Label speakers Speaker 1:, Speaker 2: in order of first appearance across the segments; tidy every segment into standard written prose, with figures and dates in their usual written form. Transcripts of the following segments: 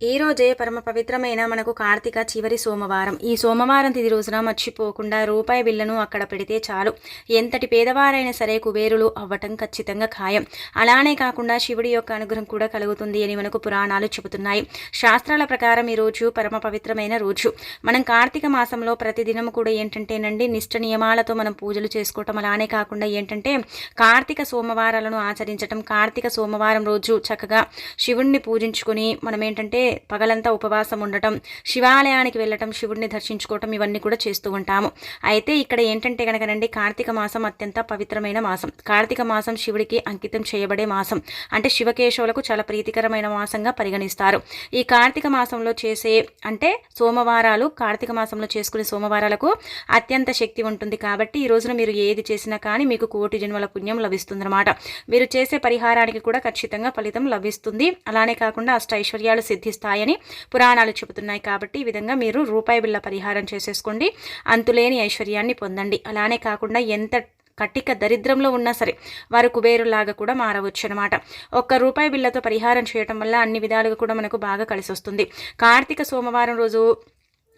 Speaker 1: ఈ రోజే పరమ పవిత్రమైన మనకు కార్తీక చివరి సోమవారం. ఈ సోమవారం తిది రోజున మర్చిపోకుండా రూపాయి బిళ్ళను అక్కడ పెడితే చాలు, ఎంతటి పేదవారైనా సరే కుబేరులు అవ్వటం ఖచ్చితంగా ఖాయం. అలానే కాకుండా శివుడి యొక్క అనుగ్రహం కూడా కలుగుతుంది అని మనకు పురాణాలు చెబుతున్నాయి. శాస్త్రాల ప్రకారం ఈ రోజు పరమ పవిత్రమైన రోజు. మనం కార్తీక మాసంలో ప్రతిదినం కూడా ఏంటంటేనండి నిష్ట నియమాలతో మనం పూజలు చేసుకోవటం, అలానే కాకుండా ఏంటంటే కార్తీక సోమవారాలను ఆచరించటం. కార్తీక సోమవారం రోజు చక్కగా శివుణ్ణి పూజించుకొని మనం ఏంటంటే పగలంతా ఉపవాసం ఉండటం, శివాలయానికి వెళ్ళటం, శివుడిని దర్శించుకోవటం, ఇవన్నీ కూడా చేస్తూ ఉంటాము. అయితే ఇక్కడ ఏంటంటే కనుకనండి కార్తీక మాసం అత్యంత పవిత్రమైన మాసం. కార్తీక మాసం శివుడికి అంకితం చేయబడే మాసం. అంటే శివకేశవులకు చాలా ప్రీతికరమైన మాసంగా పరిగణిస్తారు. ఈ కార్తీక మాసంలో చేసే అంటే సోమవారాలు, కార్తీక మాసంలో చేసుకునే సోమవారాలకు అత్యంత శక్తి ఉంటుంది. కాబట్టి ఈ రోజున మీరు ఏది చేసినా కానీ మీకు కోటి జన్మల పుణ్యం లభిస్తుందన్నమాట. మీరు చేసే పరిహారానికి కూడా ఖచ్చితంగా ఫలితం లభిస్తుంది. అలానే కాకుండా అష్టైశ్వర్యాలు సిద్ధిస్తాయని పురాణాలు చెబుతున్నాయి. కాబట్టి ఈ విధంగా మీరు రూపాయి బిళ్ళ పరిహారం చేసేసుకోండి, అంతులేని ఐశ్వర్యాన్ని పొందండి. అలానే కాకుండా ఎంత కటిక దరిద్రంలో ఉన్నా సరే వారు కుబేరులాగా కూడా మారవచ్చు అనమాట. ఒక్క రూపాయి బిళ్ళతో పరిహారం చేయటం వల్ల అన్ని విధాలుగా కూడా మనకు బాగా కలిసి వస్తుంది. కార్తీక సోమవారం రోజు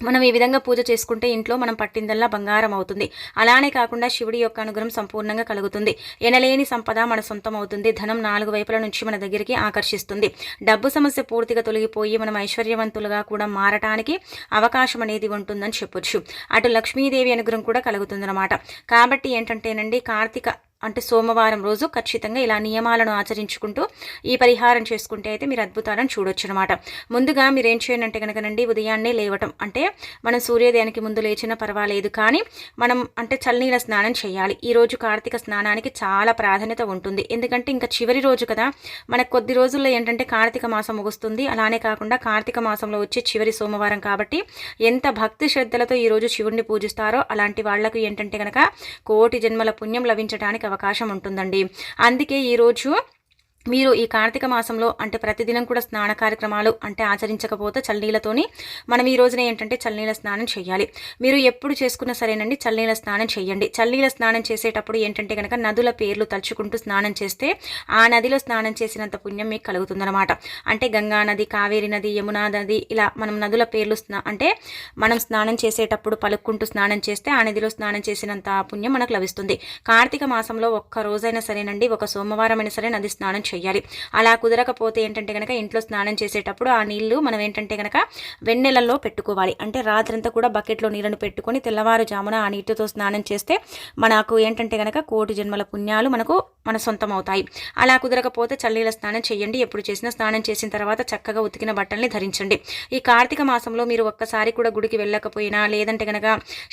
Speaker 1: మనం ఈ విధంగా పూజ చేసుకుంటే ఇంట్లో మనం పట్టిందల్లా బంగారం అవుతుంది. అలానే కాకుండా శివుడి యొక్క అనుగ్రహం సంపూర్ణంగా కలుగుతుంది. ఎనలేని సంపద మన సొంతం అవుతుంది. ధనం నాలుగు వైపుల నుంచి మన దగ్గరికి ఆకర్షిస్తుంది. డబ్బు సమస్య పూర్తిగా తొలగిపోయి మనం ఐశ్వర్యవంతులుగా కూడా మారటానికి అవకాశం అనేది ఉంటుందని చెప్పొచ్చు. అటు లక్ష్మీదేవి అనుగ్రహం కూడా కలుగుతుందన్నమాట. కాబట్టి ఏంటంటేనండి కార్తీక అంటే సోమవారం రోజు ఖచ్చితంగా ఇలా నియమాలను ఆచరించుకుంటూ ఈ పరిహారం చేసుకుంటే అయితే మీరు అద్భుతాలను చూడొచ్చు అనమాట. ముందుగా మీరు ఏం చేయండి అంటే కనుకనండి ఉదయాన్నే లేవటం. అంటే మనం సూర్యోదయానికి ముందు లేచినా పర్వాలేదు, కానీ మనం అంటే చల్లనీళ్ళ స్నానం చేయాలి. ఈ రోజు కార్తీక స్నానానికి చాలా ప్రాధాన్యత ఉంటుంది. ఎందుకంటే ఇంకా చివరి రోజు కదా, మనకు కొద్ది రోజుల్లో ఏంటంటే కార్తీక మాసం ముగుస్తుంది. అలానే కాకుండా కార్తీక మాసంలో వచ్చే చివరి సోమవారం కాబట్టి ఎంత భక్తి శ్రద్ధలతో ఈరోజు శివుడిని పూజిస్తారో అలాంటి వాళ్లకు ఏంటంటే కనుక కోటి జన్మల పుణ్యం లభించడానికి అవకాశం ఉంటుందండి. అందుకే ఈరోజు మీరు ఈ కార్తీక మాసంలో అంటే ప్రతిదినం కూడా స్నాన కార్యక్రమాలు అంటే ఆచరించకపోతే చల్లనీళ్ళతోని మనం ఈ రోజున ఏంటంటే చల్లనీళ్ళ స్నానం చేయాలి. మీరు ఎప్పుడు చేసుకున్నా సరేనండి చల్లనీళ్ళ స్నానం చేయండి. చల్లనీళ్ళ స్నానం చేసేటప్పుడు ఏంటంటే కనుక నదుల పేర్లు తలుచుకుంటూ స్నానం చేస్తే ఆ నదిలో స్నానం చేసినంత పుణ్యం మీకు కలుగుతుందన్నమాట. అంటే గంగా నది, కావేరి నది, యమునా నది, ఇలా మనం నదుల పేర్లు అంటే మనం స్నానం చేసేటప్పుడు పలుక్కుంటూ స్నానం చేస్తే ఆ నదిలో స్నానం చేసినంత పుణ్యం మనకు లభిస్తుంది. కార్తీక మాసంలో ఒక్క రోజైనా సరేనండి, ఒక సోమవారం అయినా సరే నది స్నానం చేయాలి. అలా కుదరకపోతే ఏంటంటే కనుక ఇంట్లో స్నానం చేసేటప్పుడు ఆ నీళ్లు మనం ఏంటంటే కనుక వెన్నెలలో పెట్టుకోవాలి. అంటే రాత్రంతా కూడా బకెట్లో నీళ్లను పెట్టుకొని తెల్లవారుజామున ఆ నీటితో స్నానం చేస్తే మనకు ఏంటంటే కనుక కోటి జన్మల పుణ్యాలు మన సొంతం అవుతాయి. అలా కుదరకపోతే చల్లనీళ్ళ స్నానం చేయండి. ఎప్పుడు చేసినా స్నానం చేసిన తర్వాత చక్కగా ఉతికిన బట్టల్ని ధరించండి. ఈ కార్తీక మాసంలో మీరు ఒక్కసారి కూడా గుడికి వెళ్ళకపోయినా, లేదంటే కనుక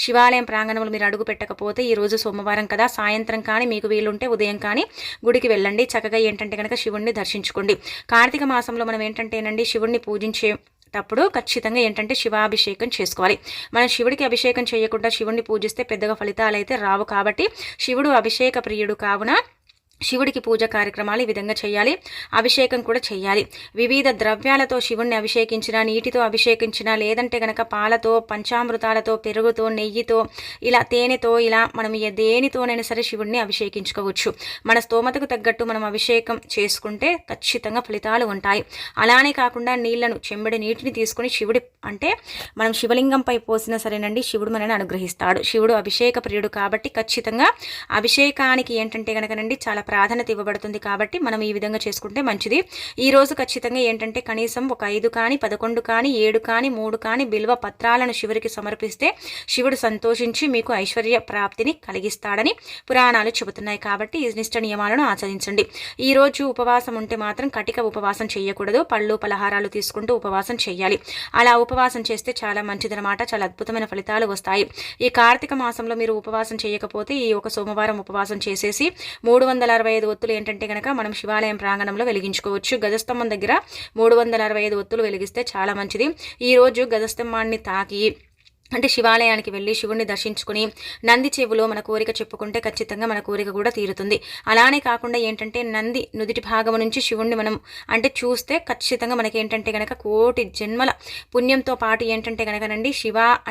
Speaker 1: శివాలయం ప్రాంగణంలో మీరు అడుగు పెట్టకపోతే ఈ రోజు సోమవారం కదా, సాయంత్రం కానీ మీకు వీలుంటే ఉదయం కానీ గుడికి వెళ్ళండి. చక్కగా ఏంటంటే కనుక శివుణ్ణి దర్శించుకోండి. కార్తీక మాసంలో మనం ఏంటంటేనండి శివుణ్ణి పూజించేటప్పుడు ఖచ్చితంగా ఏంటంటే శివాభిషేకం చేసుకోవాలి. మనం శివుడికి అభిషేకం చేయకుండా శివుణ్ణి పూజిస్తే పెద్దగా ఫలితాలు అయితే రావు. కాబట్టి శివుడు అభిషేక ప్రియుడు కావున శివుడికి పూజ కార్యక్రమాలు ఈ విధంగా చేయాలి. అభిషేకం కూడా చేయాలి. వివిధ ద్రవ్యాలతో శివుణ్ణి అభిషేకించిన, నీటితో అభిషేకించిన, లేదంటే కనుక పాలతో, పంచామృతాలతో, పెరుగుతో, నెయ్యితో, ఇలా తేనెతో, ఇలా మనం దేనితోనైనా సరే శివుణ్ణి అభిషేకించుకోవచ్చు. మన స్తోమతకు తగ్గట్టు మనం అభిషేకం చేసుకుంటే ఖచ్చితంగా ఫలితాలు ఉంటాయి. అలానే కాకుండా నీళ్లను, చెంబడి నీటిని తీసుకుని శివుడి అంటే మనం శివలింగంపై పోసినా సరేనండి శివుడు మనని అనుగ్రహిస్తాడు. శివుడు అభిషేక ప్రియుడు కాబట్టి ఖచ్చితంగా అభిషేకానికి ఏంటంటే కనుకనండి చాలా ప్రాధాన్యత ఇవ్వబడుతుంది. కాబట్టి మనం ఈ విధంగా చేసుకుంటే మంచిది. ఈ రోజు ఖచ్చితంగా ఏంటంటే కనీసం ఒక 5 కానీ 11 కానీ 7 కానీ 3 కానీ బిల్వ పత్రాలను శివుడికి సమర్పిస్తే శివుడు సంతోషించి మీకు ఐశ్వర్య ప్రాప్తిని కలిగిస్తాడని పురాణాలు చెబుతున్నాయి. కాబట్టి ఈ నిష్ట నియమాలను ఆచరించండి. ఈ రోజు ఉపవాసం ఉంటే మాత్రం కటిక ఉపవాసం చేయకూడదు. పళ్ళు పలహారాలు తీసుకుంటూ ఉపవాసం చేయాలి. అలా ఉపవాసం చేస్తే చాలా మంచిదన్నమాట. చాలా అద్భుతమైన ఫలితాలు వస్తాయి. ఈ కార్తీక మాసంలో మీరు ఉపవాసం చేయకపోతే ఈ ఒక సోమవారం ఉపవాసం చేసేసి 365 ఒత్తులు ఏంటంటే కనుక మనం శివాలయం ప్రాంగణంలో వెలిగించుకోవచ్చు. గజస్తంభం దగ్గర 365 ఒత్తులు వెలిగిస్తే చాలా మంచిది. ఈ రోజు గజస్తంభాన్ని తాకి అంటే శివాలయానికి వెళ్ళి శివుణ్ణి దర్శించుకుని నంది చెవులో మన కోరిక చెప్పుకుంటే ఖచ్చితంగా మన కోరిక కూడా తీరుతుంది. అలానే కాకుండా ఏంటంటే నంది నుదిటి భాగం నుంచి శివుణ్ణి మనం అంటే చూస్తే ఖచ్చితంగా మనకి ఏంటంటే కనుక కోటి జన్మల పుణ్యంతో పాటు ఏంటంటే కనుకనండి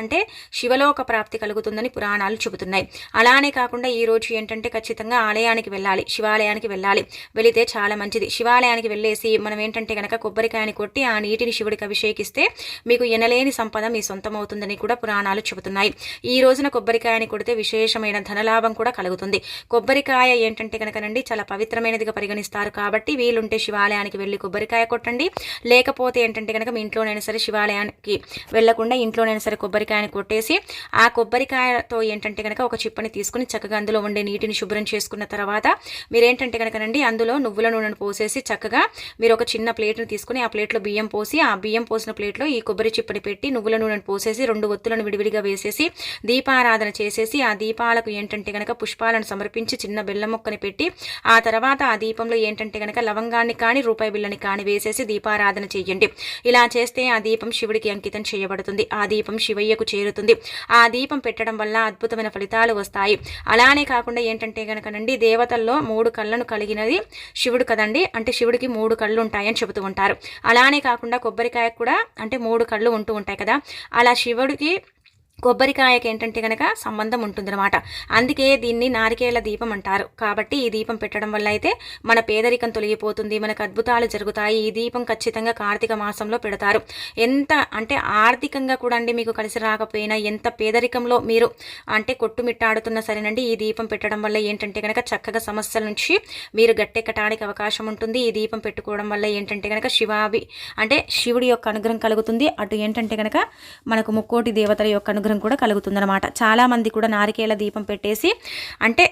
Speaker 1: అంటే శివలోక ప్రాప్తి కలుగుతుందని పురాణాలు చెబుతున్నాయి. అలానే కాకుండా ఈ రోజు ఏంటంటే ఖచ్చితంగా ఆలయానికి వెళ్ళాలి, శివాలయానికి వెళ్ళాలి. వెళితే చాలా మంచిది. శివాలయానికి వెళ్ళేసి మనం ఏంటంటే కనుక కొబ్బరికాయని కొట్టి ఆ నీటిని శివుడికి అభిషేకిస్తే మీకు ఎనలేని సంపద మీ సొంతం అవుతుందని కూడా పురాణాలు చెబుతున్నాయి. ఈ రోజున కొబ్బరికాయని కొడితే విశేషమైన ధనలాభం కూడా కలుగుతుంది. కొబ్బరికాయ ఏంటంటే కనుకనండి చాలా పవిత్రమైనదిగా పరిగణిస్తారు. కాబట్టి వీలుంటే శివాలయానికి వెళ్ళి కొబ్బరికాయ కొట్టండి. లేకపోతే ఏంటంటే కనుక మీ ఇంట్లోనైనా సరే శివాలయానికి వెళ్లకుండా ఇంట్లోనైనా సరే కొబ్బరికాయని కొట్టేసి ఆ కొబ్బరికాయతో ఏంటంటే కనుక ఒక చిప్పని తీసుకుని చక్కగా అందులో ఉండే నీటిని శుభ్రం చేసుకున్న తర్వాత మీరేంటంటే కనుకనండి అందులో నువ్వుల నూనెను పోసేసి చక్కగా మీరు ఒక చిన్న ప్లేట్ని తీసుకుని ఆ ప్లేట్లో బియ్యం పోసి ఆ బియ్యం పోసిన ప్లేట్లో ఈ కొబ్బరి చిప్పని పెట్టి నువ్వుల నూనెను పోసేసి 2 ఒత్తులను విడివిడిగా వేసేసి దీపారాధన చేసేసి ఆ దీపాలకు ఏంటంటే గనక పుష్పాలను సమర్పించి చిన్న బెల్లం ముక్కని పెట్టి ఆ తర్వాత ఆ దీపంలో ఏంటంటే గనక లవంగాన్ని కానీ రూపాయి బిళ్ళని కానీ వేసేసి దీపారాధన చేయండి. ఇలా చేస్తే ఆ దీపం శివుడికి అంకితం చేయబడుతుంది. ఆ దీపం శివయ్యకు చేరుతుంది. ఆ దీపం పెట్టడం వల్ల అద్భుతమైన ఫలితాలు వస్తాయి. అలానే కాకుండా ఏంటంటే గనకనండి దేవతల్లో 3 కళ్ళను కలిగినది శివుడు కదండి. అంటే శివుడికి 3 కళ్ళు ఉంటాయని చెబుతూ ఉంటారు. అలానే కాకుండా కొబ్బరికాయకు కూడా అంటే 3 కళ్ళు ఉంటూ ఉంటాయి కదా. అలా శివుడికి కొబ్బరికాయకి ఏంటంటే కనుక సంబంధం ఉంటుందన్నమాట. అందుకే దీన్ని నారికేళ్ల దీపం అంటారు. కాబట్టి ఈ దీపం పెట్టడం వల్ల అయితే మన పేదరికం తొలగిపోతుంది, మనకు అద్భుతాలు జరుగుతాయి. ఈ దీపం ఖచ్చితంగా కార్తీక మాసంలో పెడతారు. ఎంత అంటే ఆర్థికంగా కూడా అండి మీకు కలిసి రాకపోయినా ఎంత పేదరికంలో మీరు అంటే కొట్టుమిట్టాడుతున్నా సరేనండి ఈ దీపం పెట్టడం వల్ల ఏంటంటే కనుక చక్కగా సమస్యల నుంచి మీరు గట్టెక్కటానికి అవకాశం ఉంటుంది. ఈ దీపం పెట్టుకోవడం వల్ల ఏంటంటే కనుక అంటే శివుడి యొక్క అనుగ్రహం కలుగుతుంది. అటు ఏంటంటే కనుక మనకు ముక్కోటి దేవతల యొక్క అనుగ్రహం కూడా కలుగుతుందన్నమాట. చాలా మంది కూడా నారికేల దీపం పెట్టేసి అంటే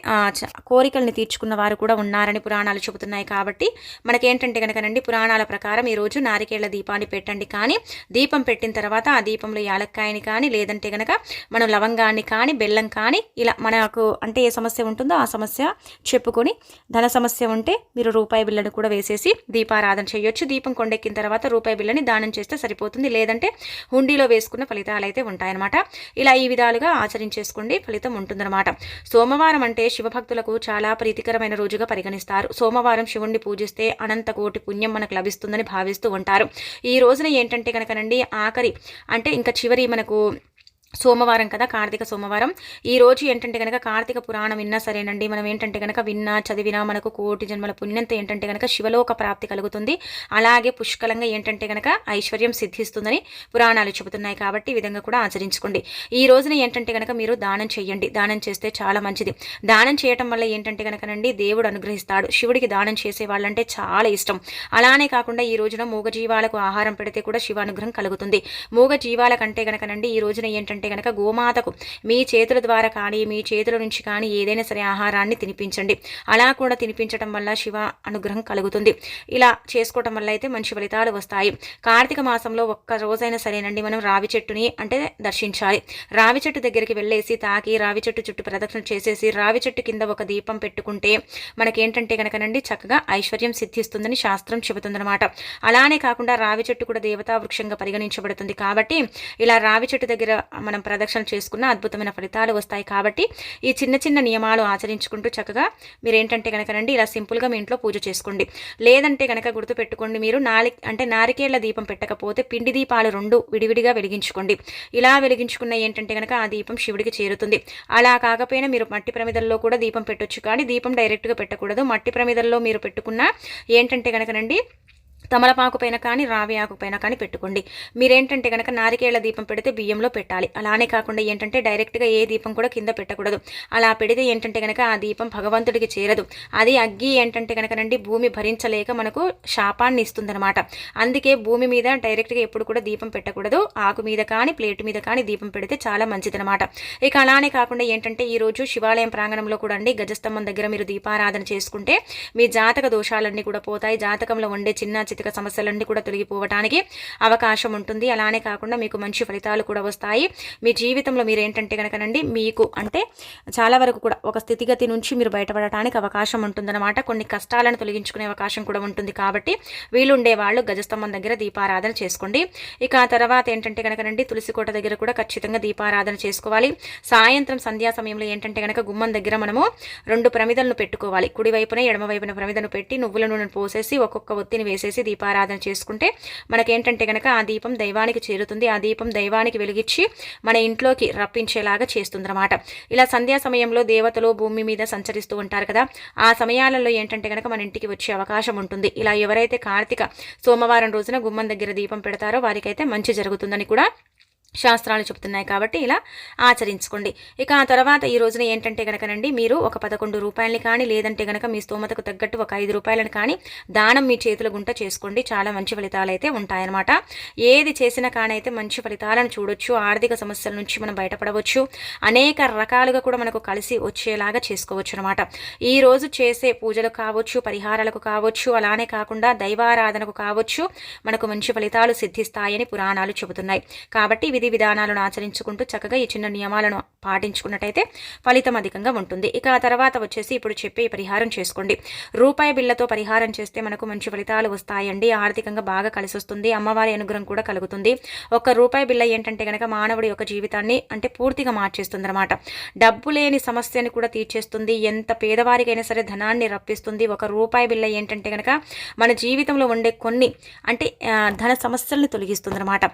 Speaker 1: కోరికల్ని తీర్చుకున్న వారు కూడా ఉన్నారని పురాణాలు చెబుతున్నాయి. కాబట్టి మనకేంటంటే కనుకనండి పురాణాల ప్రకారం ఈ రోజు నారికేళ్ల దీపాన్ని పెట్టండి. కానీ దీపం పెట్టిన తర్వాత ఆ దీపంలో యాలక్కాయని కానీ లేదంటే కనుక మనం లవంగాన్ని కానీ బెల్లం కానీ ఇలా మనకు అంటే ఏ సమస్య ఉంటుందో ఆ సమస్య చెప్పుకొని ధన సమస్య ఉంటే మీరు రూపాయి బిళ్ళను కూడా వేసేసి దీపారాధన చేయొచ్చు. దీపం కొండెక్కిన తర్వాత రూపాయి బిళ్ళని దానం చేస్తే సరిపోతుంది. లేదంటే హుండీలో వేసుకున్న ఫలితాలు అయితే ఉంటాయన్నమాట. ఇలా ఈ విధాలుగా ఆచరించేసుకోండి, ఫలితం ఉంటుందన్నమాట. సోమవారం అంటే శివభక్తులకు చాలా ప్రీతికరమైన రోజుగా పరిగణిస్తారు. సోమవారం శివుణ్ణి పూజిస్తే అనంత కోటి పుణ్యం మనకు లభిస్తుందని భావిస్తూ ఉంటారు. ఈ రోజున ఏంటంటే కనుకనండి ఆఖరి అంటే ఇంకా చివరి మనకు సోమవారం కదా, కార్తీక సోమవారం. ఈ రోజు ఏంటంటే కనుక కార్తీక పురాణం విన్నా సరేనండి మనం ఏంటంటే కనుక విన్నా చదివినా మనకు కోటి జన్మల పుణ్యంతో ఏంటంటే కనుక శివలోక ప్రాప్తి కలుగుతుంది. అలాగే పుష్కలంగా ఏంటంటే కనుక ఐశ్వర్యం సిద్ధిస్తుందని పురాణాలు చెబుతున్నాయి. కాబట్టి ఈ విధంగా కూడా ఆచరించుకోండి. ఈ రోజున ఏంటంటే కనుక మీరు దానం చేయండి. దానం చేస్తే చాలా మంచిది. దానం చేయటం వల్ల ఏంటంటే కనుకనండి దేవుడు అనుగ్రహిస్తాడు. శివుడికి దానం చేసే వాళ్ళంటే చాలా ఇష్టం. అలానే కాకుండా ఈ రోజున మూగజీవాలకు ఆహారం పెడితే కూడా శివ అనుగ్రహం కలుగుతుంది. మూగజీవాల కంటే కనుకనండి ఈ రోజున ఏంటంటే కనుక గోమాతకు మీ చేతుల ద్వారా కానీ మీ చేతుల నుంచి కానీ ఏదైనా సరే ఆహారాన్ని తినిపించండి. అలా కూడా తినిపించడం వల్ల శివ అనుగ్రహం కలుగుతుంది. ఇలా చేసుకోవటం వల్ల అయితే మంచి ఫలితాలు వస్తాయి. కార్తీక మాసంలో ఒక్క రోజైనా సరేనండి మనం రావి చెట్టుని అంటే దర్శించాలి. రావి చెట్టు దగ్గరికి వెళ్ళేసి తాకి రావి చెట్టు చుట్టూ ప్రదక్షిణ చేసేసి రావి చెట్టు కింద ఒక దీపం పెట్టుకుంటే మనకేంటంటే కనుకనండి చక్కగా ఐశ్వర్యం సిద్ధిస్తుందని శాస్త్రం చెబుతుందన్నమాట. అలానే కాకుండా రావి చెట్టు కూడా దేవతా వృక్షంగా పరిగణించబడుతుంది. కాబట్టి ఇలా రావి చెట్టు దగ్గర మనం ప్రదక్షిణ చేసుకున్న అద్భుతమైన ఫలితాలు వస్తాయి. కాబట్టి ఈ చిన్న చిన్న నియమాలు ఆచరించుకుంటూ చక్కగా మీరు ఏంటంటే కనుకనండి ఇలా సింపుల్గా మీ ఇంట్లో పూజ చేసుకోండి. లేదంటే కనుక గుర్తుపెట్టుకోండి, మీరు నారికేళ్ల దీపం పెట్టకపోతే పిండి దీపాలు 2 విడివిడిగా వెలిగించుకోండి. ఇలా వెలిగించుకున్న ఏంటంటే కనుక ఆ దీపం శివుడికి చేరుతుంది. అలా కాకపోయినా మీరు మట్టి ప్రమిదల్లో కూడా దీపం పెట్టొచ్చు. కానీ దీపం డైరెక్ట్గా పెట్టకూడదు. మట్టి ప్రమిదల్లో మీరు పెట్టుకున్న ఏంటంటే కనుకనండి తమలపాకు పైన కానీ రావి ఆకు పైన కానీ పెట్టుకోండి. మీరేంటంటే కనుక నారికేళ్ల దీపం పెడితే బియ్యంలో పెట్టాలి. అలానే కాకుండా ఏంటంటే డైరెక్ట్గా ఏ దీపం కూడా కింద పెట్టకూడదు. అలా పెడితే ఏంటంటే కనుక ఆ దీపం భగవంతుడికి చేరదు. అది అగ్గి ఏంటంటే కనుకనండి భూమి భరించలేక మనకు శాపాన్ని ఇస్తుందన్నమాట. అందుకే భూమి మీద డైరెక్ట్గా ఎప్పుడు కూడా దీపం పెట్టకూడదు. ఆకు మీద కానీ ప్లేట్ మీద కానీ దీపం పెడితే చాలా మంచిదన్నమాట. ఇక అలానే కాకుండా ఏంటంటే ఈరోజు శివాలయం ప్రాంగణంలో కూడా అండి గజస్తంభం దగ్గర మీరు దీపారాధన చేసుకుంటే మీ జాతక దోషాలన్నీ కూడా పోతాయి. జాతకంలో ఉండే చిన్న మానసిక సమస్యలన్నీ కూడా తొలగిపోవడానికి అవకాశం ఉంటుంది. అలానే కాకుండా మీకు మంచి ఫలితాలు కూడా వస్తాయి. మీ జీవితంలో మీరు ఏంటంటే కనుకనండి మీకు అంటే చాలా వరకు కూడా ఒక స్థితిగతి నుంచి మీరు బయటపడటానికి అవకాశం ఉంటుందన్నమాట. కొన్ని కష్టాలను తొలగించుకునే అవకాశం కూడా ఉంటుంది. కాబట్టి వీలుండే వాళ్ళు గజస్తంభం దగ్గర దీపారాధన చేసుకోండి. ఇక ఆ తర్వాత ఏంటంటే కనుకనండి తులసి కోట దగ్గర కూడా ఖచ్చితంగా దీపారాధన చేసుకోవాలి. సాయంత్రం సంధ్యా సమయంలో ఏంటంటే కనుక గుమ్మం దగ్గర మనము 2 ప్రమిదలను పెట్టుకోవాలి. కుడి వైపున ఎడమ వైపున ప్రమిదను పెట్టి నువ్వుల నూనెను పోసేసి ఒక్కొక్క ఒత్తిని వేసేసి దీపారాధన చేసుకుంటే మనకేంటంటే కనుక ఆ దీపం దైవానికి చేరుతుంది. ఆ దీపం దైవానికి వెలిగించి మన ఇంట్లోకి రప్పించేలాగా చేస్తుందన్నమాట. ఇలా సంధ్యా సమయంలో దేవతలు భూమి మీద సంచరిస్తూ ఉంటారు కదా, ఆ సమయాలలో ఏంటంటే కనుక మన ఇంటికి వచ్చే అవకాశం ఉంటుంది. ఇలా ఎవరైతే కార్తీక సోమవారం రోజున గుమ్మం దగ్గర దీపం పెడతారో వారికైతే మంచి జరుగుతుందని కూడా శాస్త్రాలు చెప్తున్నాయి. కాబట్టి ఇలా ఆచరించుకోండి. ఇక ఆ తర్వాత ఈ రోజున ఏంటంటే కనుకనండి మీరు ఒక 11 రూపాయలని కానీ లేదంటే కనుక మీ స్తోమతకు తగ్గట్టు ఒక 5 రూపాయలను కానీ దానం మీ చేతుల గుంట చేసుకోండి. చాలా మంచి ఫలితాలు అయితే ఉంటాయన్నమాట. ఏది చేసినా కానైతే మంచి ఫలితాలను చూడొచ్చు. ఆర్థిక సమస్యల నుంచి మనం బయటపడవచ్చు. అనేక రకాలుగా కూడా మనకు కలిసి వచ్చేలాగా చేసుకోవచ్చు అనమాట. ఈ రోజు చేసే పూజలు కావచ్చు, పరిహారాలకు కావచ్చు, అలానే కాకుండా దైవారాధనకు కావచ్చు మనకు మంచి ఫలితాలు సిద్ధిస్తాయని పురాణాలు చెబుతున్నాయి. కాబట్టి విధి విధానాలను ఆచరించుకుంటూ చక్కగా ఈ చిన్న నియమాలను పాటించుకున్నట్టయితే ఫలితం అధికంగా ఉంటుంది. ఇక ఆ తర్వాత వచ్చేసి ఇప్పుడు చెప్పే పరిహారం చేసుకోండి. రూపాయి బిళ్ళతో పరిహారం చేస్తే మనకు మంచి ఫలితాలు వస్తాయండి. ఆర్థికంగా బాగా కలిసి వస్తుంది. అమ్మవారి అనుగ్రహం కూడా కలుగుతుంది. ఒక రూపాయి బిళ్ళ ఏంటంటే కనుక మానవుడి యొక్క జీవితాన్ని అంటే పూర్తిగా మార్చేస్తుంది అనమాట. డబ్బు లేని సమస్యని కూడా తీర్చేస్తుంది. ఎంత పేదవారికైనా సరే ధనాన్ని రప్పిస్తుంది. ఒక రూపాయి బిళ్ళ ఏంటంటే కనుక మన జీవితంలో ఉండే కొన్ని అంటే ధన సమస్యల్ని తొలగిస్తుంది అనమాట.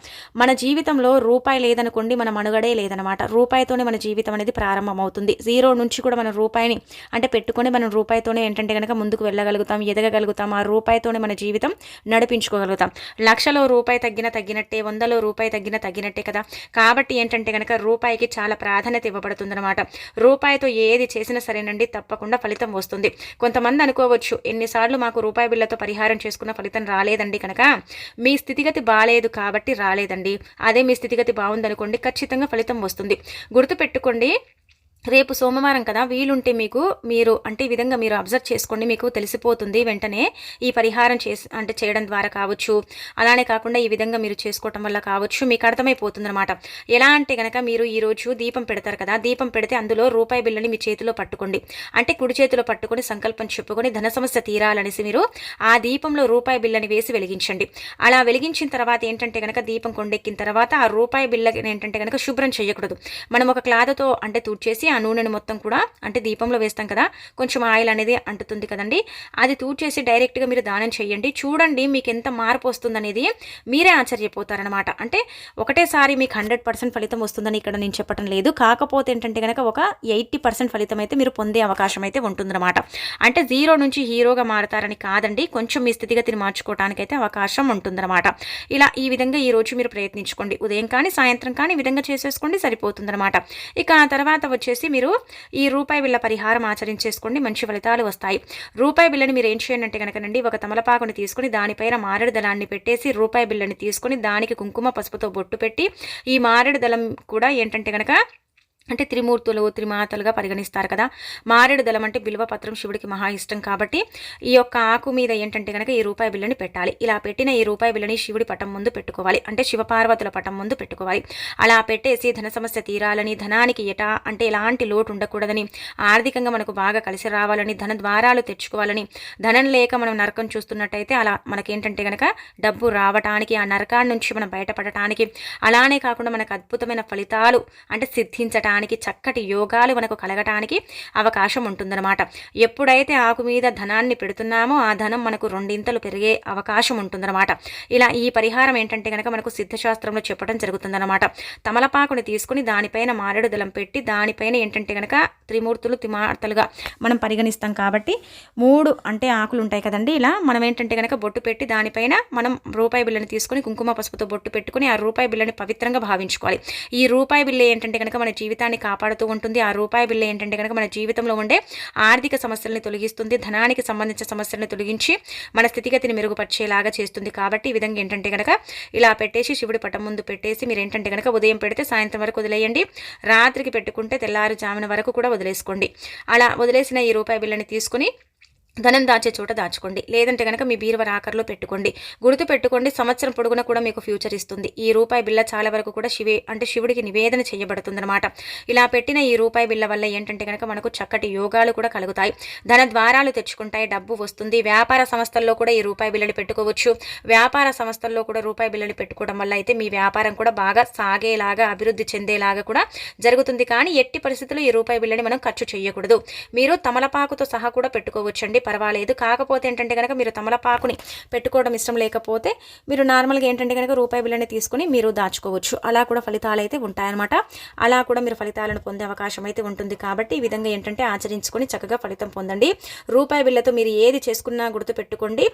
Speaker 1: మన జీవితంలో రూపాయి లేదనుకోండి మన మనుగడే లేదనమాట. రూపాయితోనే మన జీవితం అనేది ప్రారంభం అవుతుంది. 0 నుంచి కూడా మనం రూపాయిని అంటే పెట్టుకొని మనం రూపాయితోనే ఏంటంటే కనుక ముందుకు వెళ్ళగలుగుతాం, ఎదగగలుగుతాం. ఆ రూపాయితోనే మన జీవితం నడిపించుకోగలుగుతాం. లక్షలో రూపాయి తగ్గినట్టే, 100లో రూపాయి తగ్గినట్టే కదా. కాబట్టి ఏంటంటే కనుక రూపాయికి చాలా ప్రాధాన్యత ఇవ్వబడుతుందన్నమాట. రూపాయితో ఏది చేసినా సరేనండి తప్పకుండా ఫలితం వస్తుంది. కొంతమంది అనుకోవచ్చు ఎన్నిసార్లు మాకు రూపాయి బిళ్ళతో పరిహారం చేసుకున్న ఫలితం రాలేదండి. కనుక మీ స్థితిగతి బాలేదు కాబట్టి రాలేదండి. అదే మీ స్థితిగతి బాగుందనుకోండి ఖచ్చితంగా ఫలితం వస్తుంది. గుర్తుపెట్టుకోండి. రేపు సోమవారం కదా, వీలుంటే మీకు మీరు అంటే ఈ విధంగా మీరు అబ్జర్వ్ చేసుకోండి. మీకు తెలిసిపోతుంది వెంటనే ఈ పరిహారం చేయడం ద్వారా కావచ్చు, అలానే కాకుండా ఈ విధంగా మీరు చేసుకోవటం వల్ల కావచ్చు మీకు అర్థమైపోతుంది అనమాట. ఎలా అంటే కనుక మీరు ఈరోజు దీపం పెడతారు కదా, దీపం పెడితే అందులో రూపాయి బిళ్ళని మీ చేతిలో పట్టుకోండి. అంటే కుడి చేతిలో పట్టుకొని సంకల్పం చెప్పుకొని ధన సమస్య తీరాలనేసి మీరు ఆ దీపంలో రూపాయి బిళ్ళని వేసి వెలిగించండి. అలా వెలిగించిన తర్వాత ఏంటంటే కనుక దీపం కొండెక్కిన తర్వాత ఆ రూపాయి బిళ్ళని ఏంటంటే కనుక శుభ్రం చేయకూడదు. మనం ఒక క్లాత్తో అంటే తూడ్చేసి ఆ నూనెను మొత్తం కూడా అంటే దీపంలో వేస్తాం కదా, కొంచెం ఆయిల్ అనేది అంటుతుంది కదండి, అది తూడ్చేసి డైరెక్ట్గా మీరు దానం చేయండి. చూడండి మీకు ఎంత మార్పు వస్తుందనేది మీరే ఆశ్చర్యపోతారనమాట. అంటే ఒకటేసారి మీకు 100% ఫలితం వస్తుందని ఇక్కడ నేను చెప్పడం లేదు. కాకపోతే ఏంటంటే కనుక ఒక 80% ఫలితం అయితే మీరు పొందే అవకాశం అయితే ఉంటుందన్నమాట. అంటే 0 నుంచి హీరోగా మారతారని కాదండి, కొంచెం మీ స్థితిగతిని మార్చుకోవడానికి అయితే అవకాశం ఉంటుందన్నమాట. ఇలా ఈ విధంగా ఈ రోజు మీరు ప్రయత్నించుకోండి. ఉదయం కానీ సాయంత్రం కానీ ఈ విధంగా చేసేసుకోండి, సరిపోతుందన్నమాట. ఇక ఆ తర్వాత వచ్చేసి మీరు ఈ రూపాయి బిళ్ళ పరిహారం ఆచరించేసుకోండి, మంచి ఫలితాలు వస్తాయి. రూపాయి బిళ్ళని మీరు ఏం చేయండి అంటే కనుకనండి ఒక తమలపాకుని తీసుకుని దానిపైన మారేడు దళాన్ని పెట్టేసి రూపాయి బిళ్ళని తీసుకుని దానికి కుంకుమ పసుపుతో బొట్టు పెట్టి ఈ మారేడు దళం కూడా ఏంటంటే కనుక అంటే త్రిమూర్తులు త్రిమాతలుగా పరిగణిస్తారు కదా. మారేడు దళం అంటే బిల్వపత్రం శివుడికి మహా ఇష్టం. కాబట్టి ఈ యొక్క ఆకు మీద ఏంటంటే కనుక ఈ రూపాయి బిళ్ళని పెట్టాలి. ఇలా పెట్టిన ఈ రూపాయి బిళ్ళని శివుడి పటం ముందు పెట్టుకోవాలి, అంటే శివపార్వతుల పటం ముందు పెట్టుకోవాలి. అలా పెట్టేసి ధన సమస్య తీరాలని, ధనానికి అంటే ఎలాంటి లోటు ఉండకూడదని, ఆర్థికంగా మనకు బాగా కలిసి రావాలని, ధన ద్వారాలు తెచ్చుకోవాలని, ధనం లేక మనం నరకం చూస్తున్నట్టయితే అలా మనకేంటంటే కనుక డబ్బు రావటానికి, ఆ నరకాన్ని నుంచి మనం బయటపడటానికి, అలానే కాకుండా మనకు అద్భుతమైన ఫలితాలు అంటే సిద్ధించటానికి, చక్కటి యోగాలు మనకు కలగటానికి అవకాశం ఉంటుందన్నమాట. ఎప్పుడైతే ఆకు మీద ధనాన్ని పెడుతున్నామో ఆ ధనం మనకు 2 పెరిగే అవకాశం ఉంటుందన్నమాట. ఇలా ఈ పరిహారం ఏంటంటే కనుక మనకు సిద్ధశాస్త్రంలో చెప్పడం జరుగుతుందన్నమాట. తమలపాకుని తీసుకుని దానిపైన మారేడు దళం పెట్టి దానిపైన ఏంటంటే కనుక త్రిమూర్తులు త్రిమార్తలుగా మనం పరిగణిస్తాం. కాబట్టి 3 అంటే ఆకులు ఉంటాయి కదండి. ఇలా మనం ఏంటంటే కనుక బొట్టు పెట్టి దానిపైన మనం రూపాయి బిళ్ళని తీసుకుని కుంకుమ పసుపుతో బొట్టు పెట్టుకుని ఆ రూపాయి బిళ్ళని పవిత్రంగా భావించుకోవాలి. ఈ రూపాయి బిళ్ళ ఏంటంటే కనుక మన జీవితాన్ని కాపాడుతూ ఉంటుంది. ఆ రూపాయి బిళ్ళ ఏంటంటే కనుక మన జీవితంలో ఉండే ఆర్థిక సమస్యల్ని తొలగిస్తుంది, ధనానికి సంబంధించిన సమస్యలను తొలగించి మన స్థితిగతిని మెరుగుపరిచేలాగా చేస్తుంది. కాబట్టి ఈ విధంగా ఏంటంటే కనుక ఇలా పెట్టేసి శివుడి పటం ముందు పెట్టేసి మీరు ఏంటంటే కనుక ఉదయం పెడితే సాయంత్రం వరకు వదిలేయండి, రాత్రికి పెట్టుకుంటే తెల్లారుజామున వరకు కూడా వదిలేసుకోండి. అలా వదిలేసిన ఈ రూపాయి బిళ్ళని తీసుకుని ధనం దాచే చోట దాచుకోండి. లేదంటే గనక మీ బీరువ రాకర్లో పెట్టుకోండి. గుర్తు పెట్టుకోండి, సంవత్సరం పొడుగునా కూడా మీకు ఫ్యూచర్ ఇస్తుంది. ఈ రూపాయి బిళ్ళ చాలా వరకు కూడా శివుడికి నివేదన చేయబడుతుందన్నమాట. ఇలా పెట్టిన ఈ రూపాయి బిళ్ళ వల్ల ఏంటంటే గనక మనకు చక్కటి యోగాలు కూడా కలుగుతాయి. ధన ద్వారాలు తెచ్చుకుంటాయి, డబ్బు వస్తుంది. వ్యాపార సంస్థల్లో కూడా ఈ రూపాయి బిళ్ళని పెట్టుకోవచ్చు. వ్యాపార సంస్థల్లో కూడా రూపాయి బిళ్ళని పెట్టుకోవడం వల్ల అయితే మీ వ్యాపారం కూడా బాగా సాగేలాగా, అభివృద్ధి చెందేలాగా కూడా జరుగుతుంది. కానీ ఎట్టి పరిస్థితుల్లో ఈ రూపాయి బిళ్ళని మనం ఖర్చు చేయకూడదు. మీరు తమలపాకుతో సహా కూడా పెట్టుకోవచ్చండి, పర్వాలేదు. కాకపోతే ఏంటంటే కనుక మీరు తమలపాకుని పెట్టుకోవడం ఇష్టం లేకపోతే మీరు నార్మల్గా ఏంటంటే కనుక రూపాయి బిళ్ళని తీసుకుని మీరు దాచుకోవచ్చు. అలా కూడా ఫలితాలు అయితే ఉంటాయన్నమాట. అలా కూడా మీరు ఫలితాలను పొందే అవకాశం అయితే ఉంటుంది. కాబట్టి ఈ విధంగా ఏంటంటే ఆచరించుకొని చక్కగా ఫలితం పొందండి. రూపాయి బిళ్ళతో మీరు ఏది చేసుకున్నా గుర్తు పెట్టుకోండి,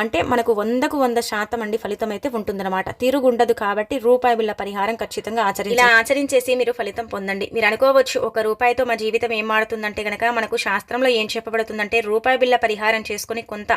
Speaker 1: అంటే మనకు 100కు 100% అండి ఫలితం అయితే ఉంటుందన్నమాట. తిరుగుండదు. కాబట్టి రూపాయి బిళ్ళ పరిహారం ఖచ్చితంగా ఆచరించేసి మీరు ఫలితం పొందండి. మీరు అనుకోవచ్చు, ఒక రూపాయితో మా జీవితం ఏం మారుతుందంటే కనుక మనకు శాస్త్రంలో ఏం చెప్పబడుతుందంటే రూపాయి బిళ్ళ పరిహారం చేసుకుని కొంత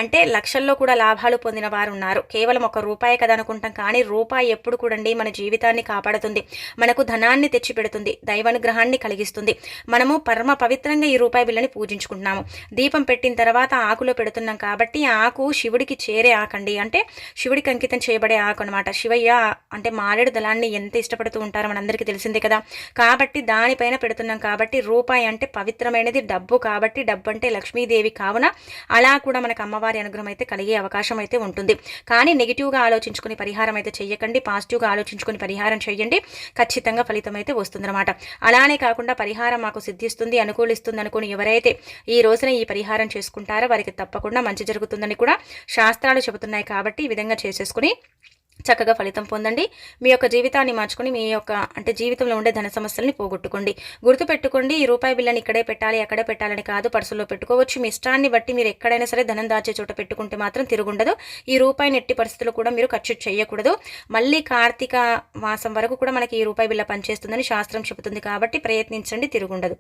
Speaker 1: అంటే లక్షల్లో కూడా లాభాలు పొందిన వారు ఉన్నారు. కేవలం ₹1 కదా అనుకుంటాం, కానీ రూపాయి ఎప్పుడు కూడండి మన జీవితాన్ని కాపాడుతుంది, మనకు ధనాన్ని తెచ్చి పెడుతుంది, దైవానుగ్రహాన్ని కలిగిస్తుంది. మనము పరమ పవిత్రంగా ఈ రూపాయి బిళ్ళని పూజించుకుంటున్నాము. దీపం పెట్టిన తర్వాత ఆకులో పెడుతున్నాం కాబట్టి ఆకు శివుడికి చేరే ఆకండి, అంటే శివుడికి అంకితం చేయబడే ఆకు అనమాట. శివయ్య అంటే మారేడు దళాన్ని ఎంత ఇష్టపడుతూ ఉంటారో మనందరికీ తెలిసిందే కదా. కాబట్టి దానిపైన పెడుతున్నాం. కాబట్టి రూపాయి అంటే పవిత్రమైనది, డబ్బు కాబట్టి డబ్బు అంటే లక్ష్మీదేవి కావున అలా కూడా మనకు అమ్మవారి అనుగ్రహం అయితే కలిగే అవకాశం అయితే ఉంటుంది. కానీ నెగిటివ్గా ఆలోచించుకుని పరిహారం అయితే చెయ్యకండి, పాజిటివ్గా ఆలోచించుకుని పరిహారం చేయండి. ఖచ్చితంగా ఫలితం అయితే వస్తుందన్నమాట. అలానే కాకుండా పరిహారం మాకు సిద్ధిస్తుంది, అనుకూలిస్తుంది అనుకుని ఎవరైతే ఈ రోజున ఈ పరిహారం చేసుకుంటారో వారికి తప్పకుండా మంచి జరుగుతుందని కూడా శాస్త్రాలు చెబుతున్నాయి. కాబట్టి ఈ విధంగా చేసేసుకుని చక్కగా ఫలితం పొందండి. మీ యొక్క జీవితాన్ని మార్చుకొని మీ యొక్క అంటే జీవితంలో ఉండే ధన సమస్యల్ని పోగొట్టుకోండి. గుర్తుపెట్టుకోండి, ఈ రూపాయి బిళ్ళని ఇక్కడే పెట్టాలి, అక్కడే పెట్టాలని కాదు, పర్సులో పెట్టుకోవచ్చు. మీ ఇష్టాన్ని బట్టి మీరు ఎక్కడైనా సరే ధనం దాచే చోట పెట్టుకుంటే మాత్రం తిరుగుండదు. ఈ రూపాయిని ఎట్టి పరిస్థితుల్లో కూడా మీరు ఖర్చు చేయకూడదు. మళ్ళీ కార్తీక మాసం వరకు కూడా మనకి ఈ రూపాయి బిళ్ళ పనిచేస్తుందని శాస్త్రం చెబుతుంది. కాబట్టి ప్రయత్నించండి, తిరుగుండదు.